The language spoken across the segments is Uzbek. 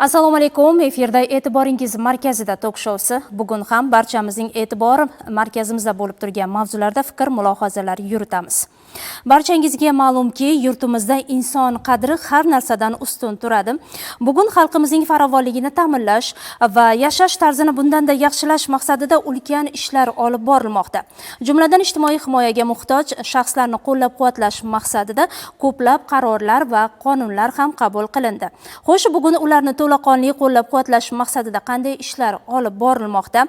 Assalomu alaykum. Efirda e'tiboringiz markazida tok-shousi. Bugun ham barchamizning e'tibori markazimizda bo'lib turgan mavzularda fikr, mulohazalar yuritamiz. Barchangizga ma'lumki, yurtimizda inson qadri har narsadan ustun turadi. Bugun xalqimizning farovonligini ta'minlash va yashash tarzini bundanda yaxshilash maqsadida ulkan ishlar olib borilmoqda. Jumladan ijtimoiy himoyaga muhtoj shaxslarni qo'llab-quvvatlash maqsadida ko'plab qarorlar va qonunlar ham qabul qilindi. Xo'sh, bugun ularni to'laqonli qo'llab-quvvatlash maqsadida qanday ishlar olib borilmoqda?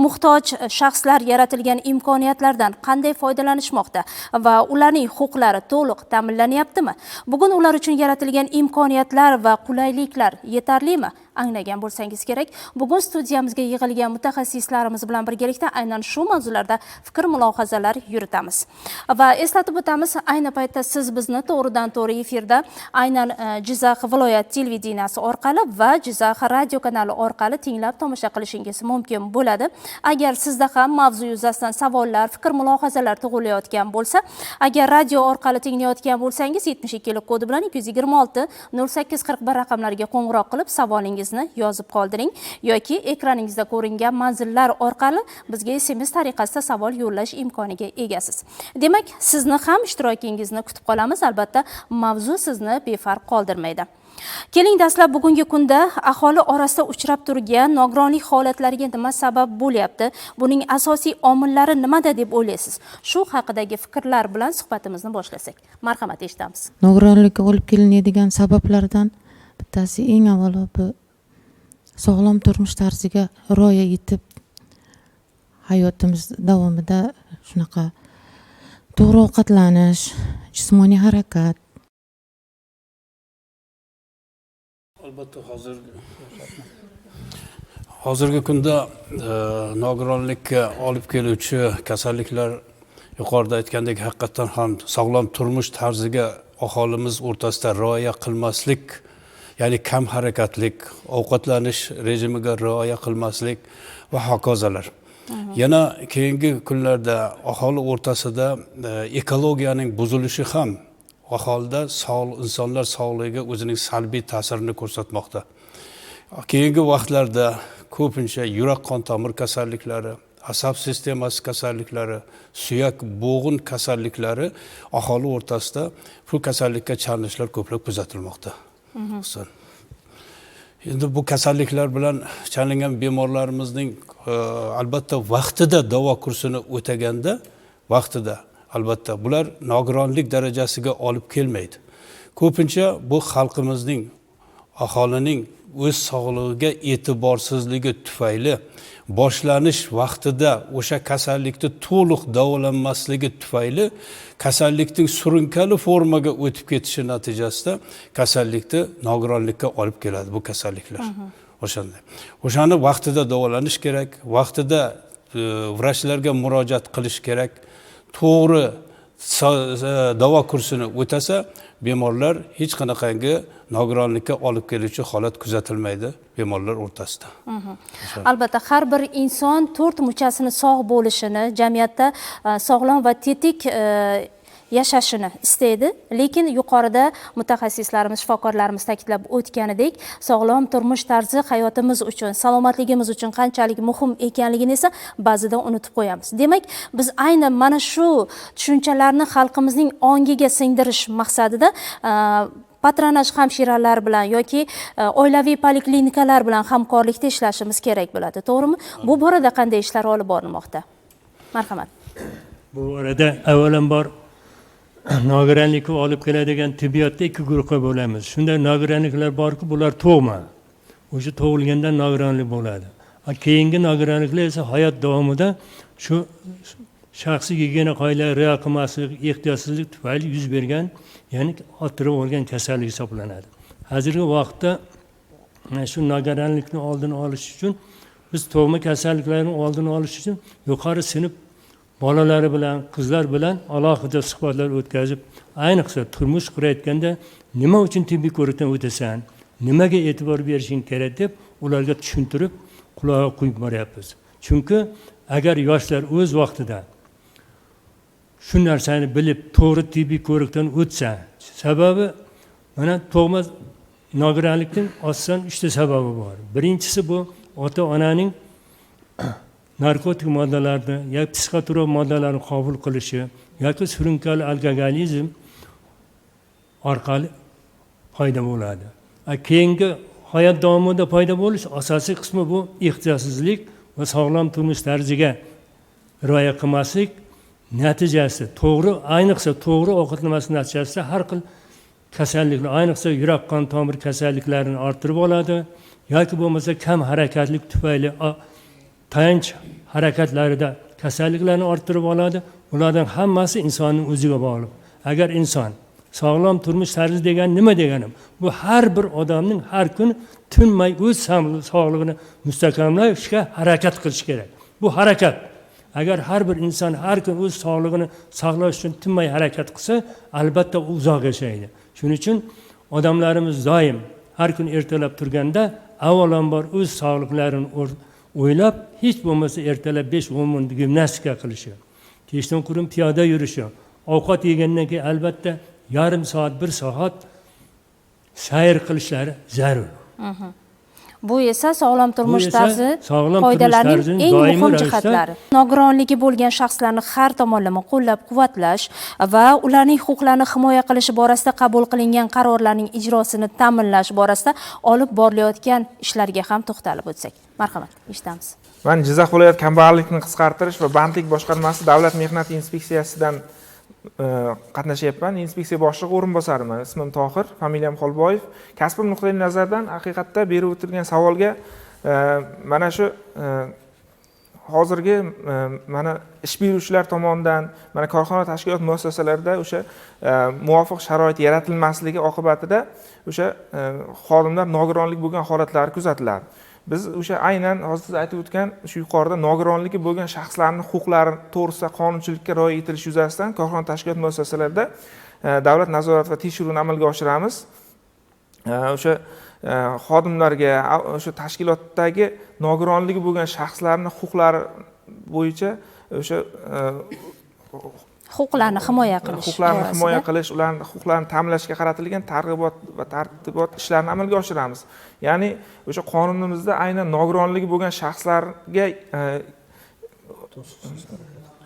Muhtoj shaxslar yaratilgan imkoniyatlardan qanday foydalanishmoqda va ularning huquqlari to'liq ta'minlanyaptimi? Bugun ular uchun yaratilgan imkoniyatlar va qulayliklar yetarlimi? Anglagan bo'lsangiz kerak. Bugun studiyamizga yig'ilgan mutaxassislarimiz bilan birgalikda aynan shu mavzularda fikr, mulohazalar yuritamiz. Va eslatib o'tamiz, ayni paytda siz bizni to'g'ridan-to'g'ri efirda aynan Jizzax viloyat televideniyasi orqali va Jizzax radio kanali orqali tinglab tomosha qilishingiz mumkin bo'ladi. Agar sizda ham mavzu yuzasidan savollar, fikr, mulohazalar tug'ilayotgan bo'lsa, agar radio orqali tinglayotgan bo'lsangiz 72 kodi bilan 226 0841 raqamlariga qo'ng'iroq qilib savolingizni yozib qoldiring yoki ekraningizda ko'ringan manzillar orqali bizga SMS tariqasida savol yo'llash imkoniga egasiz. Demak, sizni ham ishtirokingizni kutib qolamiz. Albatta, mavzu sizni befarq qoldirmaydi. Keling, dastlab bugungi kunda aholi orasida uchrab turgan nogironlik holatlariga nima sabab bo'lyapti? Buning asosiy omillari nimada deb o'ylaysiz? Shu haqidagi fikrlar bilan suhbatimizni boshlasak. Marhamat, eshitamiz. Nogironlikka olib kelinadigan sabablardan bittasi eng avvalo bu sog'lom turmush tarziga rioya etib hayotimiz davomida shunaqa to'g'ri ovqatlanish, jismoniy harakat. Albatta hozirgi kunda nogironlikka olib keluvchi kasalliklar yuqorida aytgandek haqiqatan ham sog'lom turmush tarziga aholimiz o'rtasida rioya qilmaslik, ya'ni kam harakatlik, ovqatlanish rejimiga rioya qilmaslik va hokazolar. Yana keyingi kunlarda aholi o'rtasida ekologiyaning buzilishi ham aholida insonlar sog'lig'iga o'zining salbiy ta'sirini ko'rsatmoqda. Keyingi vaqtlarda ko'pincha yurak qon tomir kasalliklari, asab sistemasi kasalliklari, suyak bo'g'in kasalliklari aholi o'rtasida bu kasallikka chalinishlar ko'plab kuzatilmoqda. Endi bu kasalliklar bilan chalingan bemorlarimizning albatta vaqtida davo kursini o'taganda vaqtida albatta bular nogironlik darajasiga olib kelmaydi. Ko'pincha bu xalqimizning, aholining o'z sog'lig'iga e'tiborsizligi tufayli boshlanish vaqtida o'sha kasallikni to'liq davolanmasligi tufayli kasallikning surunkali formaga o'tib ketishi natijasida kasallikni nogironlikka olib keladi bu kasalliklar. O'shani vaqtida davolanish kerak, vaqtida vrachlarga murojaat qilish kerak. To'g'ri davo kursini o'tasa, bemorlar hech qanaqangi nogironlikka olib keluvchi holat kuzatilmaydi bemorlar o'rtasida. Albatta, har bir inson 4 muchasini sog' bo'lishini, jamiyatda sog'lom va tetik yashashini istaydi, lekin yuqorida mutaxassislarimiz, shifokorlarimiz ta'kidlab o'tganidek, sog'lom turmush tarzi hayotimiz uchun, salomatligimiz uchun qanchalik muhim ekanligini esa ba'zida unutib qo'yamiz. Demak, biz aynan mana shu tushunchalarni xalqimizning ongiga singdirish maqsadida patronaj hamshiralar bilan yoki oilaviy poliklinikalar bilan hamkorlikda ishlashimiz kerak bo'ladi, to'g'rimi? Bu borada qanday ishlar olib borilmoqda? Marhamat. Bu borada avvalambor nogironlikka olib keladigan tibbiyotda 2 guruhga bo'lamiz. Shunday nogironliklar borki, bular tug'ma. O'sha tug'ilgandan nogironlik bo'ladi. Keyingi nogironliklar esa hayot davomida shu shaxsiy gigiyena qoidalariga rioya qilmaslik, ehtiyotsizlik tufayli yuz bergan, ya'ni orttirib olgan kasallik hisoblanadi. Hozirgi vaqtda shu nogironlikni oldini olish uchun biz tug'ma kasalliklarning oldini olish uchun yuqori sinf bolalari bilan, qizlar bilan alohida suhbatlar o'tkazib, ayniqsa turmush qurayotganda nima uchun tibbiy ko'rikdan o'tasan, nimaga e'tibor berishing kerak deb ularga tushuntirib, quloqqa quyib boryapmiz. Chunki agar yoshlar o'z vaqtida shu narsani bilib, to'g'ri tibbiy ko'rikdan o'tsa, sababi mana tug'ma nogironlikning asosan 3 ta sababi bor. Birinchisi bu ota-onaning narkotik moddalarni yoki psixotrop moddalarni qabul qilishi yoki surunkali alkogolizm orqali paydo bo'ladi. Keyingi hayot davomida paydo bo'lish asosiy qismi bu ehtiyotsizlik va sog'lom turmush tarziga rioya qilmaslik natijasi, ayniqsa to'g'ri ovqatlanmaslik natijasida har xil kasalliklar, ayniqsa yurak qon tomir kasalliklarini orttirib oladi yoki bo'lmasa kam harakatlik tufayli tayanch harakatlarida kasalliklarni orttirib oladi. Ulardan hammasi insonning o'ziga bog'liq. Agar inson sog'lom turmush tarzi degan nima deganim? Bu har bir odamning har kun tinmay o'z sog'lig'ini mustahkamlashga harakat qilish kerak. Bu harakat. Agar har bir inson har kun o'z sog'lig'ini saqlash uchun tinmay harakat qilsa, albatta uzoq yashaydi. Shuning uchun odamlarimiz doim har kun ertalab turganda avvalambor o'z sog'liqlarini o'ylab, hech bo'lmasa ertalab 5-10 minut gimnastika qilishi, kechdan qurum piyoda yurishi, ovqat yegandan keyin albatta yarim soat, 1 soat sayr qilishlari zarur. Bu esa sog'lom turmush tarzi qoidalarining eng muhim jihatlari. Nogironligi bo'lgan shaxslarni har tomonlama qo'llab-quvvatlash va ularning huquqlarini himoya qilish borasida qabul qilingan qarorlarning ijrosini ta'minlash borasida olib borilayotgan ishlarga ham to'xtalib o'tsak. Marhamat, eshitamiz. Men Jizzax viloyat kambag'allikni qisqartirish va bandlik boshqarmasi davlat mehnat inspeksiyasidan qatnashyapman. Inspeksiya boshlig'i o'rinbosariman. Ismim Tohir, familiyam Xolboyev. Kasbim nuqtai nazaridan haqiqatda berib o'tilgan savolga mana shu hozirgi mana ish beruvchilar tomonidan, mana korxona tashkilot muassasalarida o'sha muvofiq sharoit yaratilmasligi oqibatida o'sha xodimlar nogironlik bo'lgan holatlari kuzatiladi. Biz o'sha aynan hozir siz aytib o'tgan shu yuqorida nogironligi bo'lgan shaxslarning huquqlari to'g'risida qonunchilikka rioya etilishi yuzasidan korxona tashkilot muassasalarida davlat nazorat va tekshiruvini amalga oshiramiz. O'sha xodimlarga, o'sha tashkilotdagi nogironligi bo'lgan shaxslarning huquqlari bo'yicha o'sha huquqlarni himoya qilish, ularning huquqlarini ta'minlashga qaratilgan targ'ibot va tartibot ishlarini amalga oshiramiz. Ya'ni o'sha qonunimizda aynan nogironligi bo'lgan shaxslarga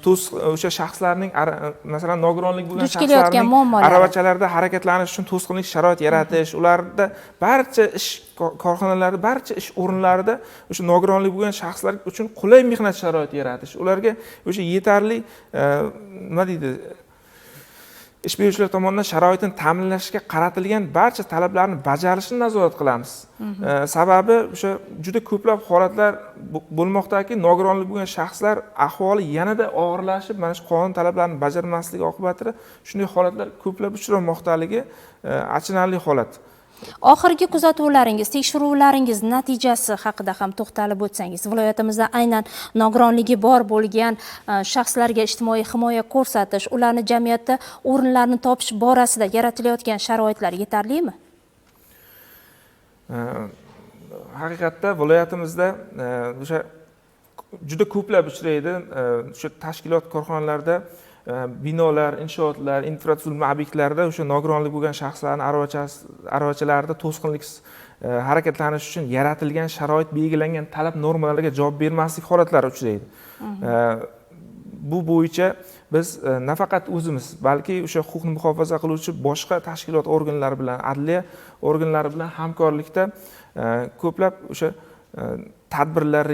o'sha shaxslarning masalan nogironligi bo'lgan shaxslarning aravachalarda harakatlanish uchun to'sqinlik sharoit yaratish, ularda barcha ish korxonalarda, barcha ish o'rinlarida o'sha nogironlik bo'lgan shaxslar uchun qulay mehnat sharoiti yaratish, ularga o'sha yetarli nima deydi, ish beruvchilar tomonidan sharoitini ta'minlashga qaratilgan barcha talablarni bajarishni nazorat qilamiz. Sababi o'sha juda ko'plab holatlar bo'lmoqdaki, nogironlik bo'lgan shaxslar ahvoli yanada og'irlashib, mana shu qonun talablarini bajarmasligi oqibatida shunday holatlar ko'plab uchramoqdaligi achinarli holat. Oxirgi kuzatuvlaringiz, tekshiruvlaringiz natijasi haqida ham to'xtalib o'tsangiz, viloyatimizda aynan nogironligi bor bo'lgan shaxslarga ijtimoiy himoya ko'rsatish, ularni jamiyatda o'rinlarini topish borasida yaratilayotgan sharoitlar yetarlimi? Haqiqatda viloyatimizda o'sha juda ko'plab uchraydi. O'sha tashkilot korxonalarda binolar, inshootlar, infratuzilma obyektlarida o'sha nogironlik bo'lgan shaxslarning aravachalarida to'sqinlik harakatlanish uchun yaratilgan sharoit belgilangan talab normalariga javob bermaslik holatlari uchraydi. Bu bo'yicha biz nafaqat o'zimiz, balki o'sha huquqni muhofaza qiluvchi boshqa tashkilot organlari bilan, adliya organlari bilan hamkorlikda ko'plab o'sha tadbirlar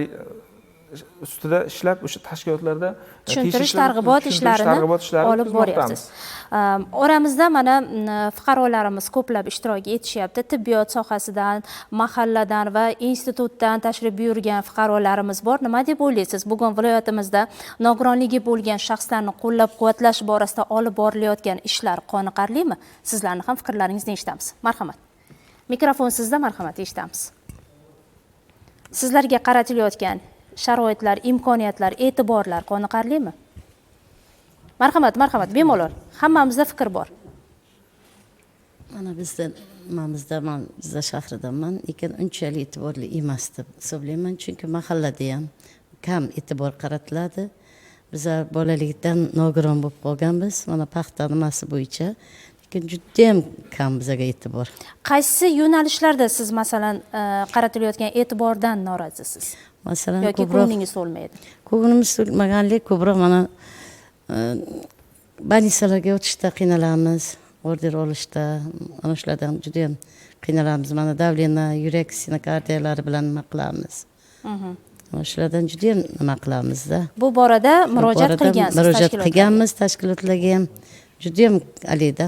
ustida ishlab, o'sha tashkilotlarda tushuntirish targ'ibot ishlarini olib boryapsiz. Oramizda mana fuqarolarimiz ko'plab ishtirok etishyapti. Tibbiyot sohasidan, mahalladan va institutdan tashrif buyurgan fuqarolarimiz bor. Nima deb o'ylaysiz? Bugun viloyatimizda nogironligi bo'lgan shaxslarni qo'llab-quvvatlash borasida olib borilayotgan ishlar qoniqarlimi? Sizlarning ham fikrlaringizni eshitamiz. Marhamat. Mikrofon sizda, marhamat, eshitamiz. Sizlarga qaratilayotgan sharoitlar, imkoniyatlar, e'tiborlar qoniqarlimi? Marhamat, bemalol. Hammamizda fikr bor. Mana bizda men Jizzax shahridaman, lekin unchalik e'tiborli emas deb hisoblayman, chunki mahallada ham kam e'tibor qaratiladi. Biz bolalikdan nogiron bo'lib qolganmiz, mana paxta nimasi bo'yicha. lekin judayam kam bizga e'tibor. Qaysi yo'nalishlarda siz masalan qaratilayotgan e'tibordan norozisiz? Masalan, yoki ko'nglingiz to'lmaydi? Ko'nglimiz to'lmaganlik ko'proq mana больницаlarga o'tishda qiynalamiz, order olishda, ana shulardan juda ham qiynalamiz. Mana davleniya, yurak sinokardiyalari bilan nima qilamiz. Ana shulardan juda ham nima qilamizda. Bu borada murojaat qilgansiz murojaat qilganmiz tashkilotlarga ham. Juda ham alida.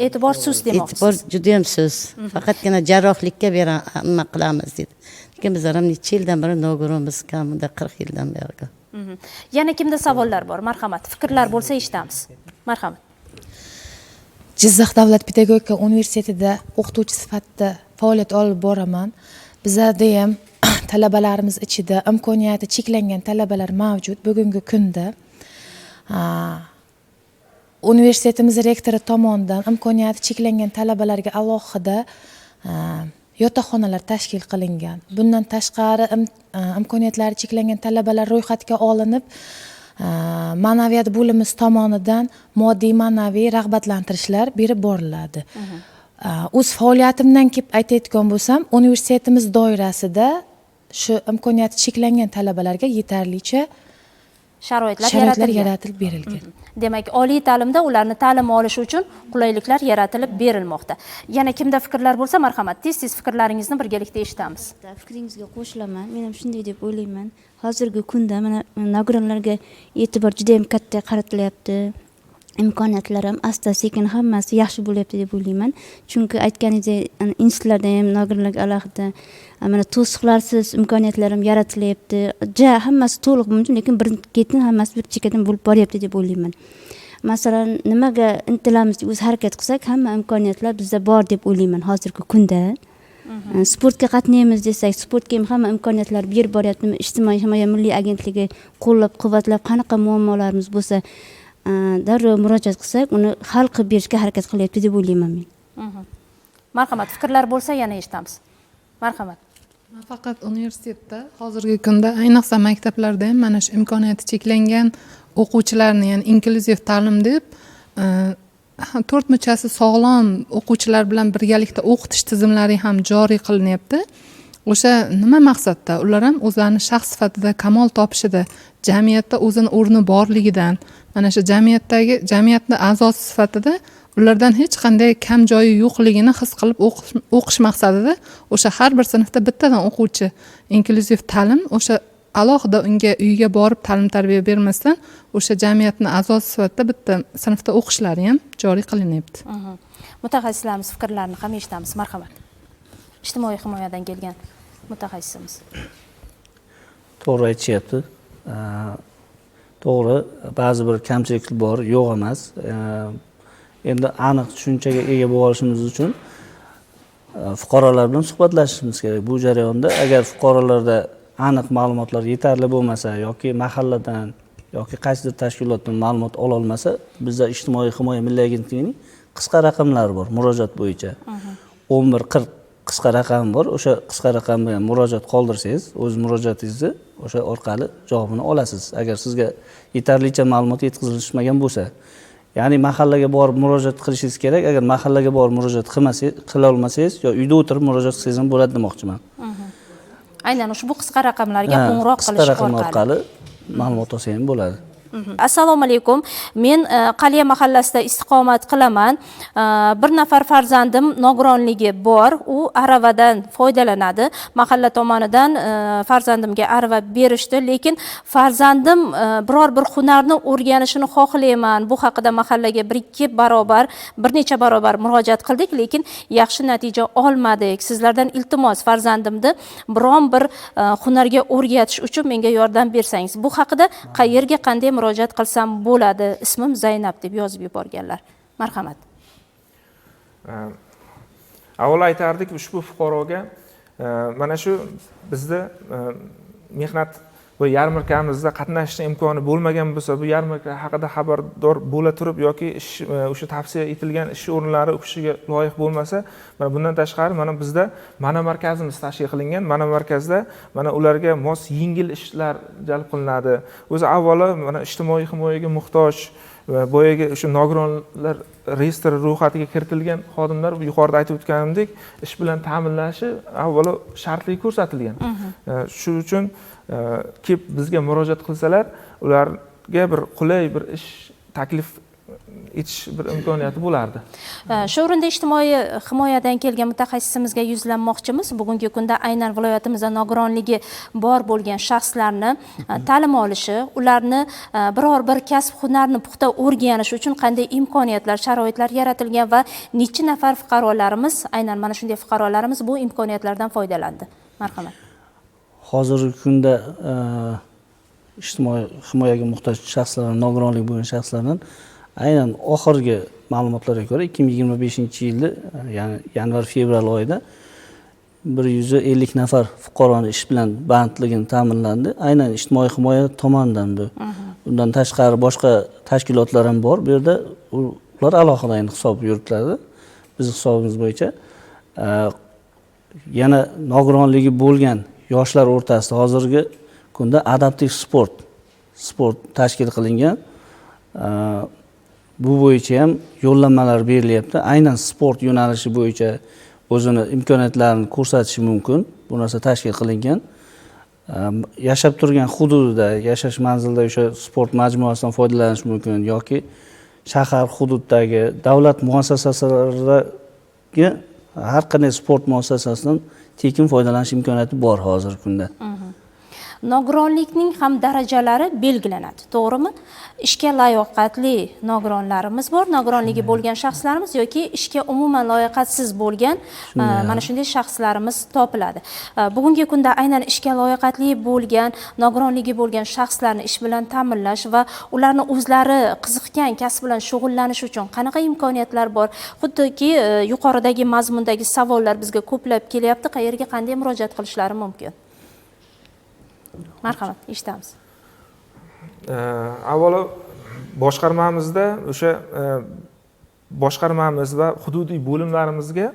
E'tibor sust demoqchisiz. E'tibor juda ham sust. Faqatgina jarrohlikka nima qilamiz dedi. Lekin bizlar ham necha yildan beri nogironmiz, kamida 40 yildan beri. Yana kimda savollar bor? Marhamat, fikrlar bo'lsa eshitamiz. Marhamat. Jizzax davlat pedagogika universitetida o'qituvchi sifatida faoliyat olib boraman. Bizlarda ham talabalarimiz ichida imkoniyati cheklangan talabalar mavjud. Bugungi kunda universitetimiz rektori tomonidan imkoniyati cheklangan talabalarga alohida yotoqxonalar tashkil qilingan. Bundan tashqari imkoniyatlari cheklangan talabalar ro'yxatga olinib, ma'naviyat bo'limi tomonidan moddiy ma'naviy rag'batlantirishlar berib boriladi. O'z faoliyatimdan kelib aytayotgan bo'lsam, universitetimiz doirasida shu imkoniyati cheklangan talabalarga yetarlicha sharoitlar yaratilib berilgan. Demak, oliy ta'limda ularni ta'lim olishi uchun qulayliklar yaratilib berilmoqda. Yana kimda fikrlar bo'lsa, marhamat, tez fikrlaringizni birgalikda eshitamiz. Fikringizga qo'shilaman. Men ham shunday deb o'ylayman. Hozirgi kunda mana nogironlarga e'tibor juda ham katta qaratilyapti. Imkoniyatlar ham asta-sekin hammasi yaxshi bo'lyapti deb o'ylayman. Chunki aytganingizdek, institutlarda ham nogironlarga alohida mana to'siqlarsiz imkoniyatlar ham yaratilyapti. Hammasi to'liq mumkin, lekin bir-ketin hammasi bir chekkadan bo'lib boryapti deb o'ylayman. Masalan, nimaga intilamiz, o'z harakat qilsak, hamma imkoniyatlar bizda bor deb o'ylayman hozirgi kunda. Sportga qatnaymiz desak, sportga ham hamma imkoniyatlar berib boryaptimi? Ijtimoiy himoya milliy agentligi qo'llab-quvvatlab, qanaqa muammolarimiz bo'lsa, darrov murojaat qilsak, uni hal qilib berishga harakat qilyapti deb o'ylayman men. Marhamat, fikrlar bo'lsa yana eshitamiz. Marhamat. Faqat universitetda hozirgi kunda, ayniqsa maktablarda ham mana shu imkoniyati cheklangan o'quvchilarni, ya'ni inklyuziv ta'lim deb to'rtmuchasi sog'lom o'quvchilar bilan birgalikda o'qitish tizimlari ham joriy qilinyapti. O'sha nima maqsadda? Ular ham o'zlarini shaxs sifatida kamol topishida, jamiyatda o'zini o'rni borligidan, mana shu jamiyatning a'zosi sifatida ulardan hech qanday kam joyi yo'qligini his qilib o'qish maqsadida o'sha har bir sinfda bittadan o'quvchi inklyuziv ta'lim, o'sha alohida unga uyiga borib ta'lim tarbiya bermasdan o'sha jamiyatning a'zosi sifatida bitta sinfda o'qishlari ham joriy qilinyapti. Mutaxassislarimiz fikrlarini ham eshitamiz. Marhamat. Ijtimoiy himoyadan kelgan mutaxassisimiz. To'g'ri aytishyapti. To'g'ri, ba'zi bir kamchiliklar bor, yo'q emas. Endi aniq tushunchaga ega bo'lib olishimiz uchun fuqarolar bilan suhbatlashishimiz kerak. Bu jarayonda agar fuqarolarda aniq ma'lumotlar yetarli bo'lmasa yoki mahalladan yoki qaysidir tashkilotdan ma'lumot ola olmasa, bizda ijtimoiy himoya milliy agentligining qisqa raqamlari bor murojaat bo'yicha. 1140 qisqa raqam bor. O'sha qisqa raqamga murojaat qoldirsangiz, o'z murojaatingizni o'sha orqali javobini olasiz. Agar sizga yetarlicha ma'lumot yetkazilmagan bo'lsa, ya'ni mahallaga borib murojaat qilishingiz kerak. Agar mahallaga borib murojaat qila olmasangiz, yo uyda o'tirib murojaat qilsangiz ham bo'ladi demoqchiman. Aynan ushbu qisqa raqamlarga qo'ng'iroq qilish qisqa raqam orqali ma'lumot olsangiz ham bo'ladi. Assalomu alaykum. Men Qaliya mahallasida istiqomat qilaman. Bir nafar farzandim nogironligi bor. U aravadan foydalanadi. Mahalla tomonidan farzandimga arava berishdi, lekin farzandim biror bir hunarni o'rganishini xohlayman. Bu haqida mahallaga bir necha barobar murojaat qildik, lekin yaxshi natija olmadik. Sizlardan iltimos, farzandimni biron bir hunarga o'rgatish uchun menga yordam bersangiz. Bu haqida qayerga, qanday murojaat qilsam bo'ladi? Ismim Zaynab deb yozib yuborganlar. Marhamat. Avval aytardik, ushbu fuqaroga mana shu bizda mehnat bu yarmarkamizda qatnashishga imkoni bo'lmagan bo'lsa, bu yarmarka haqida xabardor bo'la turib yoki o'sha tavsiya etilgan ish o'rinlari o'qishiga loyiq bo'lmasa, mana bundan tashqari mana bizda mana markazimiz tashkil qilingan. Mana markazda mana ularga mos yengil ishlar jalb qilinadi. O'zi avvalo mana ijtimoiy himoyaga muhtoj va boyagi o'sha nogironlar reyestri ro'yxatiga kiritilgan xodimlar yuqorida aytib o'tganimdek ish bilan ta'minlashi avvalo shartli ko'rsatilgan. Shuning uchun kelib bizga murojaat qilsalar, ularga bir qulay bir ish taklif etish bir imkoniyati bo'lardi. Shu o'rinda ijtimoiy himoyadan kelgan mutaxassisimizga yuzlanmoqchimiz. Bugungi kunda aynan viloyatimizda nogironligi bor bo'lgan shaxslarni ta'lim olishi, ularni biror bir kasb hunarni puxta o'rganish uchun qanday imkoniyatlar, sharoitlar yaratilgan va necha nafar fuqarolarimiz, aynan mana shunday fuqarolarimiz bu imkoniyatlardan foydalandi. Marhamat. Hozirgi kunda ijtimoiy himoyaga muhtoj shaxslar, nogironligi bo'lgan shaxslardan aynan oxirgi ma'lumotlarga ko'ra 2025-yilda, ya'ni yanvar-fevral oyida 150 nafar fuqaroni ish bilan bandligini ta'minlandi. Aynan ijtimoiy himoya tomonidan bu. Bundan tashqari boshqa tashkilotlar ham bor. Bu yerda ular alohida hisob yuritadi. Biz hisobimiz bo'yicha yana nogironligi bo'lgan yoshlar o'rtasida hozirgi kunda adaptiv sport tashkil qilingan. Bu bo'yicha ham yo'llanmalar berilyapti. Aynan sport yo'nalishi bo'yicha o'zini imkoniyatlarini ko'rsatishi mumkin. Bu narsa tashkil qilingan. Yashab turgan hududida, yashash manzilida o'sha sport majmuasidan foydalanish mumkin yoki shahar hududidagi davlat muassasalariga har qanday sport muassasasidan tekin foydalanish imkoniyati bor hozirgi kunda. Nogironlikning ham darajalari belgilanadi, to'g'rimi? Ishga layoqatli nogironlarimiz bor, nogironligi bo'lgan shaxslarimiz yoki ishga umuman layoqatsiz bo'lgan mana shunday shaxslarimiz topiladi. Bugungi kunda aynan ishga layoqatli bo'lgan, nogironligi bo'lgan shaxslarni ish bilan ta'minlash va ularni o'zlari qiziqgan kasb bilan shug'ullanish uchun qanaqa imkoniyatlar bor? Xuddiki yuqoridagi mazmundagi savollar bizga ko'plab kelyapti. Qayerga qanday murojaat qilishlari mumkin? Marhamat, eshitamiz. Avvalo boshqarmamizda o'sha boshqarmamiz va hududiy bo'limlarimizga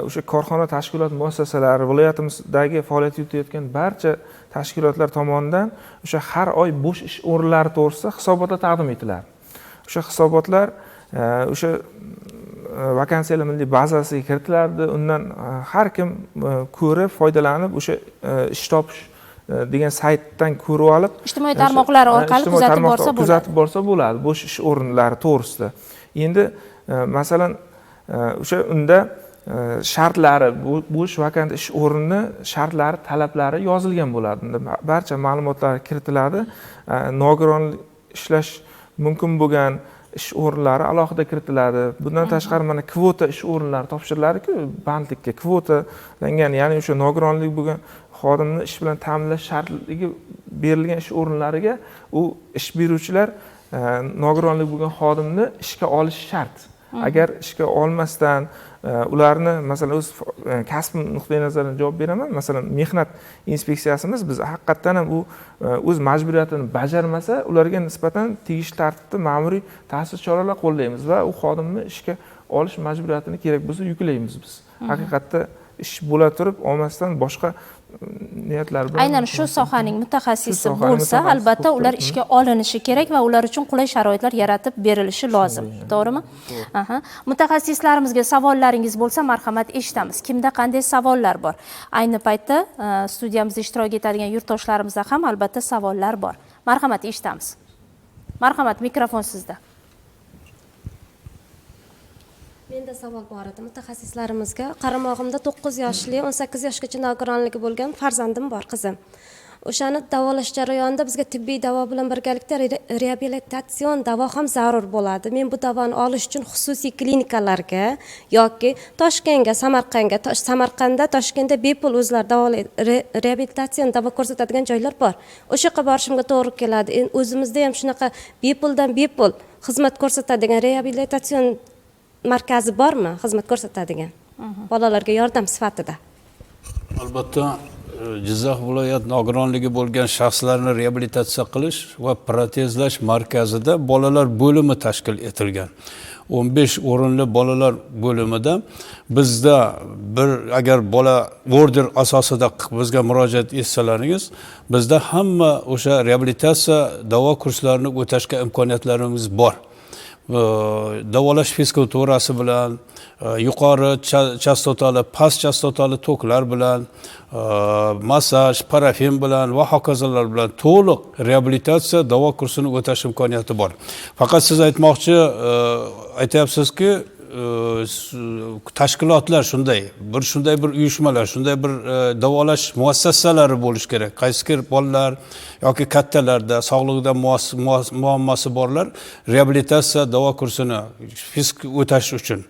o'sha korxona tashkilot muassasalari, viloyatimizdagi faoliyat yuritayotgan barcha tashkilotlar tomonidan o'sha har oy bo'sh ish o'rinlari to'g'risida hisobotlar taqdim etiladi. O'sha hisobotlar o'sha vakansiyalar milliy bazasiga kiritiladi. Undan har kim ko'rib, foydalanib o'sha ish topish degan saytdan ko'rib olib, ijtimoiy tarmoqlar orqali kuzatib borsa bo'ladi bo'sh ish o'rinlari to'g'risida. Endi masalan o'sha unda shartlari, bo'sh vakant ish o'rni shartlari, talablari yozilgan bo'ladi. Unda barcha ma'lumotlar kiritiladi. Nogiron ishlash mumkin bo'lgan ish o'rinlari alohida kiritiladi. Bundan tashqari mana kvota ish o'rinlari topshiriladi-ku, bandlikka kvotalangan, ya'ni o'sha nogironlik bo'lgan xodimni ish bilan ta'minlash shartligi berilgan ish o'rinlariga u ish beruvchilar nogironlik bo'lgan xodimni ishga olish shart. Agar ishga olmasdan ularni, masalan, o'z kasb nuqtai nazaridan javob beraman. Masalan, mehnat inspeksiyasimiz biz haqiqatdan ham u o'z majburiyatini bajarmasa, ularga nisbatan tegishli tartibda ma'muriy ta'sir choralar qo'llaymiz va u xodimni ishga olish majburiyatini kerak bo'lsa yuklaymiz biz. Haqiqatda ish bo'la turib olmasdan boshqa niyatlar bilan aynan shu sohaning mutaxassisi bo'lsa, albatta ular ishga olinishi kerak va ular uchun qulay sharoitlar yaratib berilishi lozim. To'g'rimi? Mutaxassislarimizga savollaringiz bo'lsa, marhamat, eshitamiz. Kimda qanday savollar bor? Ayni paytda studiyamizda ishtirok etadigan yurtdoshlarimizda ham albatta savollar bor. Marhamat, eshitamiz. Marhamat, mikrofon sizda. Menda savol bor edi mutaxassislarimizga. Qaramog'imda 9 yoshli, 18 yoshgacha nogironligi bo'lgan farzandim bor, qizim. O'shani davolash jarayonida bizga tibbiy davo bilan birgalikda reabilitatsion davo ham zarur bo'ladi. Men bu davoni olish uchun xususiy klinikalarga yoki Toshkentga, Samarqandda, Toshkentda bepul o'zlari reabilitatsion davo ko'rsatadigan joylar bor. O'sha yerga borishimga to'g'ri keladi. O'zimizda ham shunaqa bepul xizmat ko'rsatadigan reabilitatsion markazi bormi, xizmat ko'rsatadigan bolalarga yordam sifatida? Albatta Jizzax viloyat nogironligi bo'lgan shaxslarni reabilitatsiya qilish va protezlash markazida bolalar bo'limi tashkil etilgan. 15 o'rinli bolalar bo'limida bizda agar bola order asosida bizga murojaat etsalaringiz, bizda hamma o'sha reabilitatsiya davo kurslarini o'tashga imkoniyatlarimiz bor. Davolash fizkulturasi bilan, yuqori chastotali, past chastotali toklar bilan, massaj, parafin bilan va hokazolar bilan to'liq reabilitatsiya davo kursini o'tash imkoniyati bor. Faqat siz aytyapsizki, tashkilotlar shunday bir uyushmalar, shunday bir davolash muassasalari bo'lishi kerak. Qaysi bolalar yoki kattalarda sog'lig'ida muammosi borlar reabilitatsiya davo kursini fizik o'tash uchun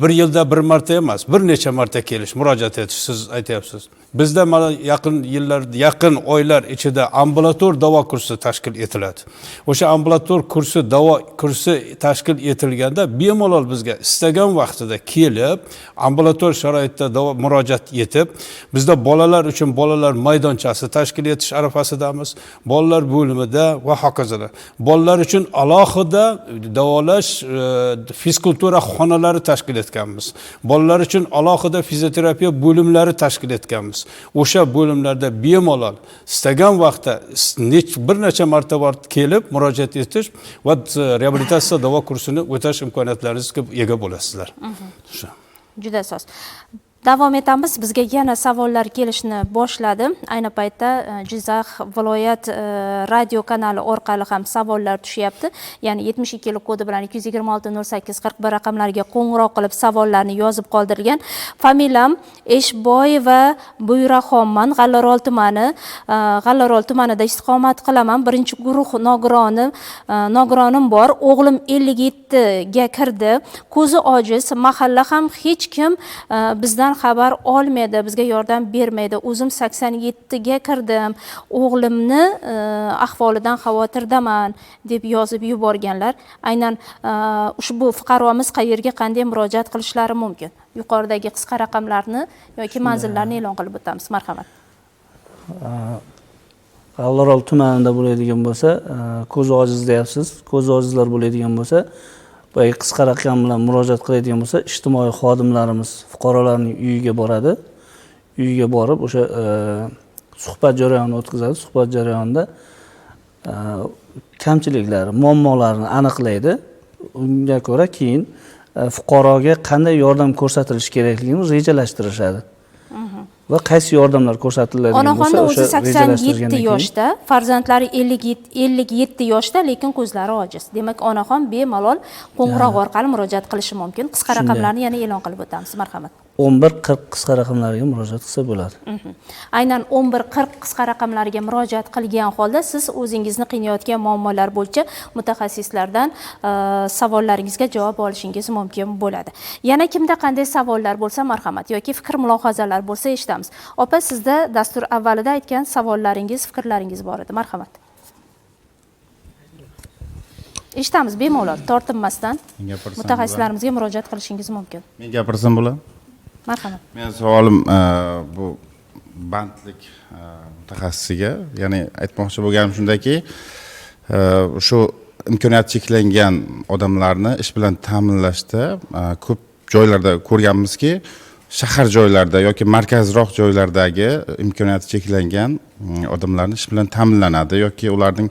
bir yilda bir marta emas, bir necha marta kelish, murojaat etish siz aytyapsiz. Bizda mana yaqin oylar ichida ambulator davo kursi tashkil etiladi. O'sha ambulator davo kursi tashkil etilganda bemalol bizga istagan vaqtida kelib, ambulator sharoitda murojaat etib, bizda bolalar uchun bolalar maydonchasi tashkil etish arafasidamiz, bolalar bo'limida va hokazolar. Bolalar uchun alohida davolash fizkultura xonalari tashkil etganmiz. Bolalar uchun alohida fizioterapiya bo'limlari tashkil etganmiz. O'sha bo'limlarda bemalol istagan vaqtda bir necha marta kelib murojaat etish va reabilitatsiya davo kursini o'tash imkoniyatlariga ega bo'lasizlar. Juda soz. Davom etamiz. Bizga yana savollar kelishni boshladi. Ayni paytda Jizzax viloyat radio kanali orqali ham savollar tushyapti. Ya'ni 72 kodi bilan 226 08 41 raqamlariga qo'ng'iroq qilib savollarni yozib qoldirgan. Familiyam Eshboyeva Buyraxonman, G'allarol tumanida istiqomat qilaman. Birinchi guruh nogironim bor. O'g'lim 57 ga kirdi. Ko'zi ojiz, mahalla ham hech kim bizdan xabar olmaydi, bizga yordam bermaydi. O'zim 87 ga kirdim. O'g'limni ahvolidan xavotirdaman deb yozib yuborganlar. Aynan ushbu fuqaromiz qayerga qanday murojaat qilishlari mumkin? Yuqoridagi qisqa raqamlarni yoki manzillarni e'lon qilib o'tamiz. Marhamat. G'allarol tumanida bo'ladigan bo'lsa, ko'zi ojiz deyapsiz. Ko'zi ojizlar bo'ladigan bo'lsa, boya qisqa raqam bilan murojaat qiladigan bo'lsa, ijtimoiy xodimlarimiz fuqarolarning uyiga boradi. Uyiga borib o'sha suhbat jarayonini o'tkazadi. Suhbat jarayonida kamchiliklari, muammolarini aniqlaydi. Unga ko'ra keyin fuqaroga qanday yordam ko'rsatilishi kerakligini rejalashtirishadi. Va qaysi yordamlar ko'rsatiladigan bo'lsa, o'sha rejalashtirilgan 87 yoshda, farzandlari 57 yoshda, lekin ko'zlari ojiz. Demak, onaxon bemalol qo'ng'iroq orqali murojaat qilishi mumkin. Qisqa raqamlarni yana e'lon qilib o'tamiz. Marhamat. 1140 qisqa raqamlariga murojaat qilsa bo'ladi. Aynan 1140 qisqa raqamlariga murojaat qilgan holda siz o'zingizni qiynayotgan muammolar bo'yicha mutaxassislardan savollaringizga javob olishingiz mumkin bo'ladi. Yana kimda qanday savollar bo'lsa marhamat yoki fikr mulohazalar bo'lsa eshitamiz. Opa, sizda dastur avvalida aytgan savollaringiz, fikrlaringiz bor edi. Marhamat. Eshitamiz bemalol, tortinmasdan mutaxassislarimizga murojaat qilishingiz mumkin. Men gapirsam bo'ladi? Marhamat. Men savolim bu bandlik mutaxassisiga, ya'ni aytmoqchi bo'lganim shundaki, shu imkoniyati cheklangan odamlarni ish bilan ta'minlashda ko'p joylarda ko'rganmizki, shahar joylarda yoki markazroq joylardagi imkoniyati cheklangan odamlarni ish bilan ta'minlanadi yoki ularning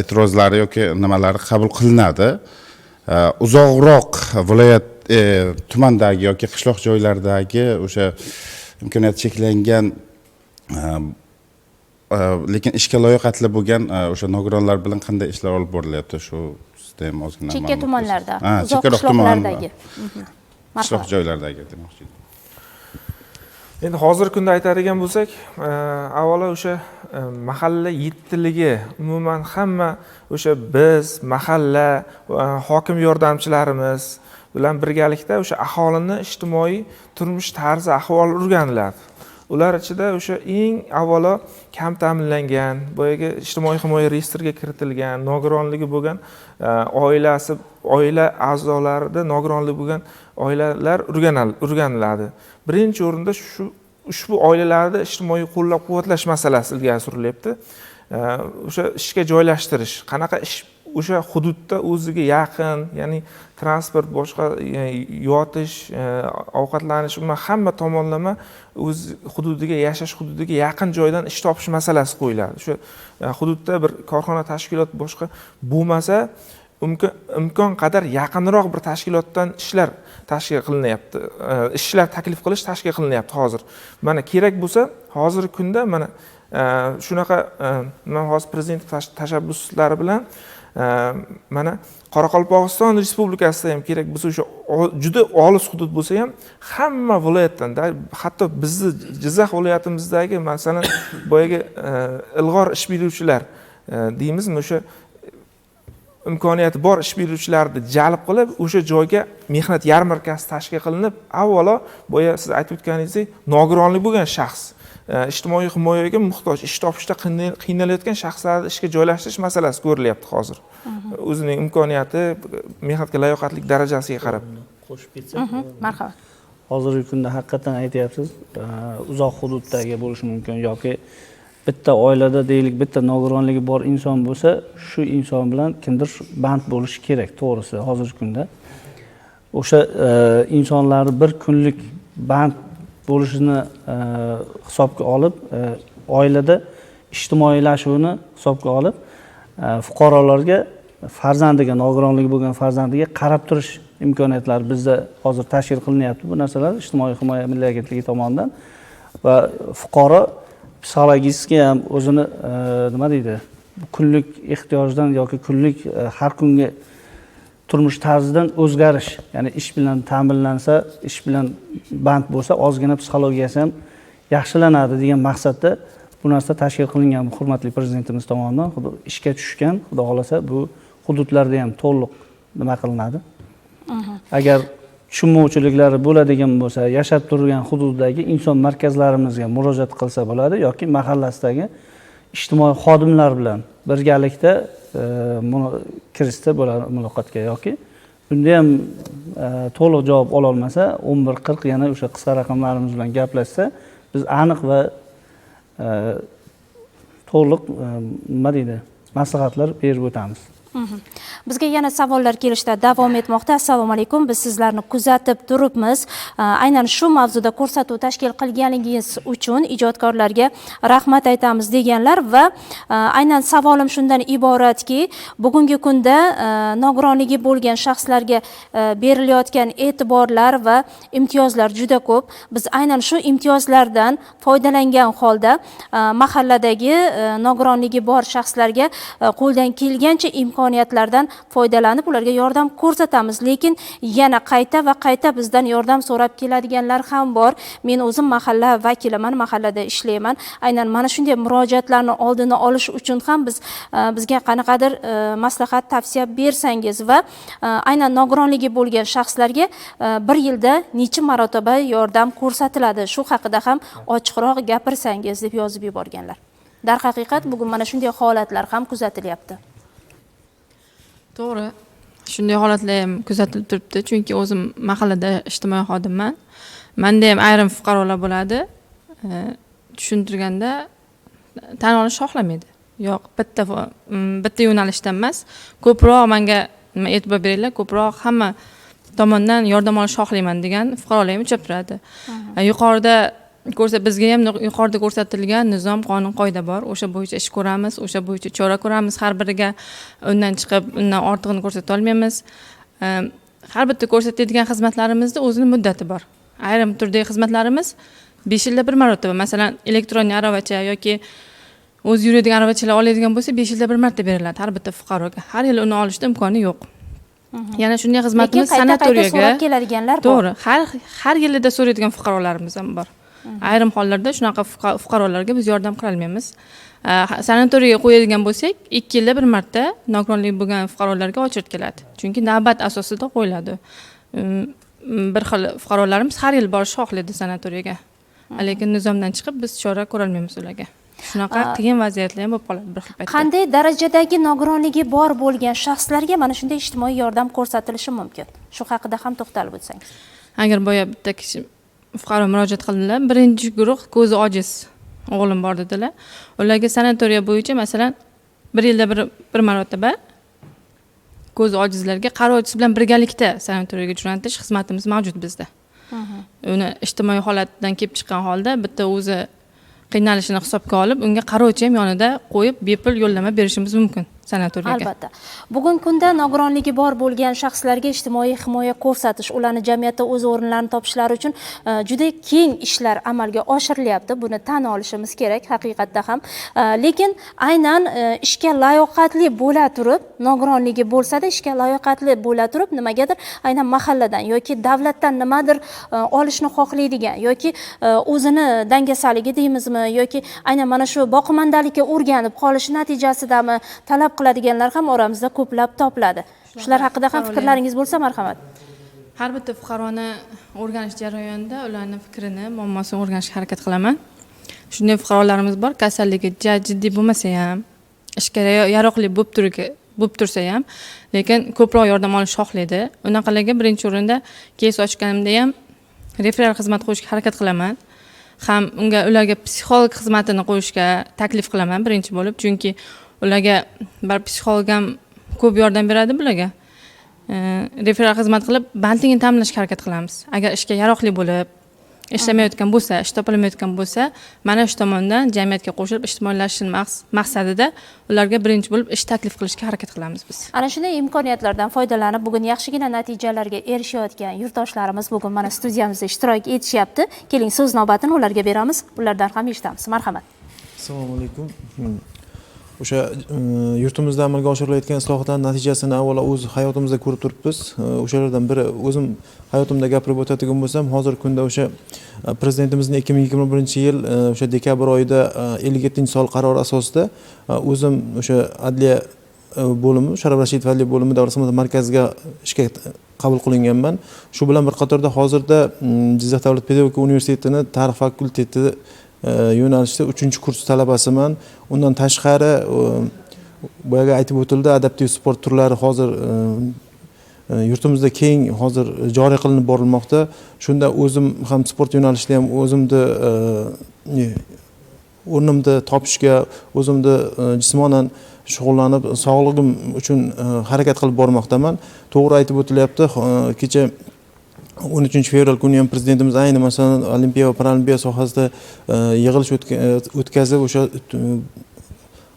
e'tirozlari yoki nimalari qabul qilinadi. Uzoqroq viloyat tumandagi yoki qishloq joylardagi o'sha imkoniyati cheklangan lekin ishga layoqatli bo'lgan o'sha nogironlar bilan qanday ishlar olib borilyapti, shu sistem ozgina chekka tumanlarda, uzoq qishloqlardagi, qishloq joylardagi demoqchi edim. Endi hozirgi kunda aytadigan bo'lsak, avvalo o'sha mahalla yettiligi, umuman hamma o'sha biz, mahalla, hokim yordamchilarimiz bilan birgalikda o'sha aholini ijtimoiy turmush tarzi ahvoli o'rganiladi. Ular ichida o'sha eng avvalo kam ta'minlangan, boyaga ijtimoiy himoya reyestriga kiritilgan, nogironligi bo'lgan oila a'zolarida nogironligi bo'lgan oilalar o'rganiladi. Birinchi o'rinda shu ushbu oilalarda ijtimoiy qo'llab-quvvatlash masalasi ilgari surilyapti. O'sha ishga joylashtirish, qanaqa ish o'sha hududda o'ziga yaqin, ya'ni transport, boshqa yotish, ovqatlanish, umuman hamma tomonlama o'z hududiga, yashash hududiga yaqin joydan ish topish masalasi qo'yiladi. O'sha hududda bir korxona, tashkilot boshqa bo'lmasa, imkon qadar yaqinroq bir tashkilotdan ishlar tashkil qilinyapti. Ishlar taklif qilish tashkil qilinyapti hozir. Mana kerak bo'lsa, hozirgi kunda mana shunaqa men hozir prezident tashabbuslari bilan mana Qoraqalpog'iston Respublikasida ham kerak bo'lsa, o'sha juda olis hudud bo'lsa ham hamma viloyatdan, hatto bizni Jizzax viloyatimizdagi masalan boyagi ilg'or ish beruvchilar deymizmi, o'sha imkoniyati bor ish beruvchilarni jalb qilib, o'sha joyga mehnat yarmarkasi tashkil qilinib, avvalo boya siz aytib o'tganingizdek, nogironlik bo'lgan shaxs, ijtimoiy himoyaga muhtoj, ish topishda qiynalayotgan shaxslarni ishga joylashtirish masalasi ko'rilyapti hozir. O'zining imkoniyati, mehnatga layoqatlik darajasiga qarab. Qo'shib ketsa. Marhamat. Hozirgi kunda haqiqatan aytyapsiz, uzoq hududdagi bo'lishi mumkin yoki bitta oilada deylik, bitta nogironligi bor inson bo'lsa, shu inson bilan kimdir band bo'lishi kerak, to'g'risi hozirgi kunda. O'sha insonlarni bir kunlik band bo'lishini hisobga olib, oilada ijtimoiylashuvni hisobga olib, fuqarolarga farzandiga, nogironligi bo'lgan farzandiga qarab turish imkoniyatlari bizda hozir tashkil qilinyapti. Bu narsalar ijtimoiy himoya milliy agentligi tomonidan va fuqaro psixologik ham o'zini nima deydi, kunlik ehtiyojdan yoki kunlik har kungi turmush tarzidan o'zgarish, ya'ni ish bilan ta'minlansa, ish bilan band bo'lsa, ozgina psixologiyasi ham yaxshilanadi degan maqsadda bu narsa tashkil qilingan hurmatli prezidentimiz tomonidan. Ishga tushgan, xudo xolasa, bu hududlarda ham to'liq nima qilinadi. Agar tushunmovchiliklari bo'ladigan bo'lsa, yashab turgan hududdagi inson markazlarimizga murojaat qilsa bo'ladi yoki mahallasidagi ijtimoiy xodimlar bilan birgalikda kirishsa bo'ladi muloqotga yoki bunda ham to'liq javob ola olmasa 1140 yana o'sha qisqa raqamlarimiz bilan gaplashsa, biz aniq va to'liq nima deydi, maslahatlar berib o'tamiz. Bizga yana savollar kelishda davom etmoqda. Assalomu alaykum. Biz sizlarni kuzatib turibmiz. Aynan shu mavzuda ko'rsatuv tashkil qilganingiz uchun ijodkorlarga rahmat aytamiz deganlar va aynan savolim shundan iboratki, bugungi kunda nogironligi bo'lgan shaxslarga berilayotgan e'tiborlar va imtiyozlar juda ko'p. Biz aynan shu imtiyozlardan foydalangan holda mahalladagi nogironligi bor shaxslarga qo'ldan kelgancha imkoniyatlardan foydalanib ularga yordam ko'rsatamiz, lekin yana qayta va qayta bizdan yordam so'rab keladiganlar ham bor. Men o'zim mahalla vakiliman, mahallada ishlayman. Aynan mana shunday murojaatlarni oldini olish uchun ham bizga qanaqadir maslahat, tavsiya bersangiz va aynan nogironligi bo'lgan shaxslarga bir yilda necha marotaba yordam ko'rsatiladi, shu haqida ham ochiqroq gapirsangiz deb yozib yuborganlar. Darhaqiqat bugun mana shunday holatlar ham kuzatilyapti. To'g'ri, shunday holatlar ham kuzatilib turibdi, chunki o'zim mahallada ijtimoiy xodimman. Menda ham ayrim fuqarolar bo'ladi, tushuntirganda tan olishni xohlamaydi. Yo'q, bitta yo'nalishdan emas, ko'proq menga e'tibor beringlar, ko'proq hamma tomondan yordam olishni xohlayman degan fuqarolar ham uchrab turadi. Yuqorida bizga ham yuqorida ko'rsatilgan nizom, qonun, qoida bor. O'sha bo'yicha ish ko'ramiz, o'sha bo'yicha chora ko'ramiz. Har biriga undan chiqib, undan ortig'ini ko'rsata olmaymiz. Har bitta ko'rsatadigan xizmatlarimizda o'zining muddati bor. Ayrim turdagi xizmatlarimiz 5 yilda bir marotaba, masalan, elektron aravacha yoki o'zi yuradigan aravachalar oladigan bo'lsa, 5 yilda bir marta beriladi har bitta fuqaroga. Har yil uni olishda imkoni yo'q. Yana shunday xizmatimiz sanatoriyaga so'rab keladiganlar bor. To'g'ri, har yilda so'raydigan fuqarolarimiz ham bor. Ayrim hollarda shunaqa fuqarolarga biz yordam qila olmaymiz. Sanatoriyaga qo'yadigan bo'lsak, 2 yilda bir marta nogironligi bo'lgan fuqarolarga ochirib keladi. Chunki navbat asosida qo'yiladi. Bir xil fuqarolarimiz har yil borishni xohlaydi sanatoriyaga. Lekin nizomdan chiqib biz chora ko'ra olmaymiz ularga. Shunaqa qiyin vaziyatlar ham bo'lib qoladi bir xil paytda. Qanday darajadagi nogironligi bor bo'lgan shaxslarga mana shunday ijtimoiy yordam ko'rsatilishi mumkin? Shu haqida ham to'xtalib o'tsangiz. Agar boya bitta kishi fuqaro murojaat qildilar. Birinchi guruh ko'zi ojiz o'g'lim bor dedilar. Ularga sanatoriya bo'yicha masalan 1 yilda bir marotaba ko'zi ojizlarga qarovchi bilan birgalikda sanatoriyaga jo'natish xizmatimiz mavjud bizda. Uni ijtimoiy holatdan kelib chiqqan holda bitta o'zi qiynalishini hisobga olib, unga qarovchi ham yonida qo'yib bepul yo'llanma berishimiz mumkin sanatoriyaga. Albatta. Bugungi kunda nogironligi bor bo'lgan shaxslarga ijtimoiy himoya ko'rsatish, ularni jamiyatda o'z o'rinlarini topishlari uchun juda keng ishlar amalga oshirilyapti. Buni tan olishimiz kerak haqiqatda ham. Lekin aynan ishga layoqatli bo'la turib, nogironligi bo'lsa-da ishga layoqatli bo'la turib, nimagadir aynan mahalladan yoki davlatdan nimadir olishni xohlaydigan yoki o'zini dangasaligi deymizmi yoki aynan mana shu boqimandalikka o'rganib qolish natijasidami talab qiladiganlar ham oramizda ko'plab topiladi. Shular haqida ham fikrlaringiz bo'lsa, marhamat. Har bitta fuqaroni o'rganish jarayonida ularning fikrini, muammosini o'rganishga harakat qilaman. Shunday fuqarolarimiz bor, kasalligi jiddiy bo'lmasa ham, ishga yaroqli bo'lib tursa ham, lekin ko'proq yordam olish xohlaydi. Unaqalarga birinchi o'rinda keys ochganimda ham referal xizmat qo'yishga harakat qilaman. Ham ularga psixolog xizmatini qo'yishga taklif qilaman birinchi bo'lib, chunki ularga bir psixolog ham ko'p yordam beradi bularga. Referal xizmat qilib, bandligini ta'minlashga harakat qilamiz. Agar ishga yaroqli bo'lib, ishlamayotgan bo'lsa, ish topilmayotgan bo'lsa, mana shu tomondan jamiyatga qo'shilib ijtimoiylashish maqsadida ularga birinchi bo'lib ish taklif qilishga harakat qilamiz biz. Ana shunday imkoniyatlardan foydalanib, bugun yaxshigina natijalarga erishayotgan yurtdoshlarimiz bugun mana studiyamizda ishtirok etishyapti. Keling, so'z navbatini ularga beramiz. Ulardan ham eshitamiz. Marhamat. Assalomu alaykum. O'sha yurtimizda amalga oshirilayotgan islohotlar natijasini avvalo o'z hayotimizda ko'rib turibmiz. O'shalardan biri o'zim hayotimda gapirib o'tadigan bo'lsam, hozirgi kunda o'sha prezidentimizning 2021-yil o'sha dekabr oyida 57-son qarori asosida o'zim o'sha adliya bo'limi, Sharof Rashidov adliya bo'limi davlat xizmati markaziga ishga qabul qilinganman. Shu bilan bir qatorda hozirda Jizzax davlat pedagogika universitetining tarix fakulteti yo'nalishda 3-kurs talabasiman. Undan tashqari boyaga aytib o'tildi, adaptiv sport turlari hozir yurtimizda keng hozir joriy qilinib borilmoqda. Shunda o'zim ham sport yo'nalishida ham o'zimni o'rnimda topishga, o'zimni jismonan shug'ullanib, sog'lig'im uchun harakat qilib bormoqdaman. To'g'ri aytib o'tilyapti. Kecha 13 fevral kuni ham prezidentimiz ayni masalan olimpiya va paralimpiya sohasida yig'ilish o'tkazib, o'sha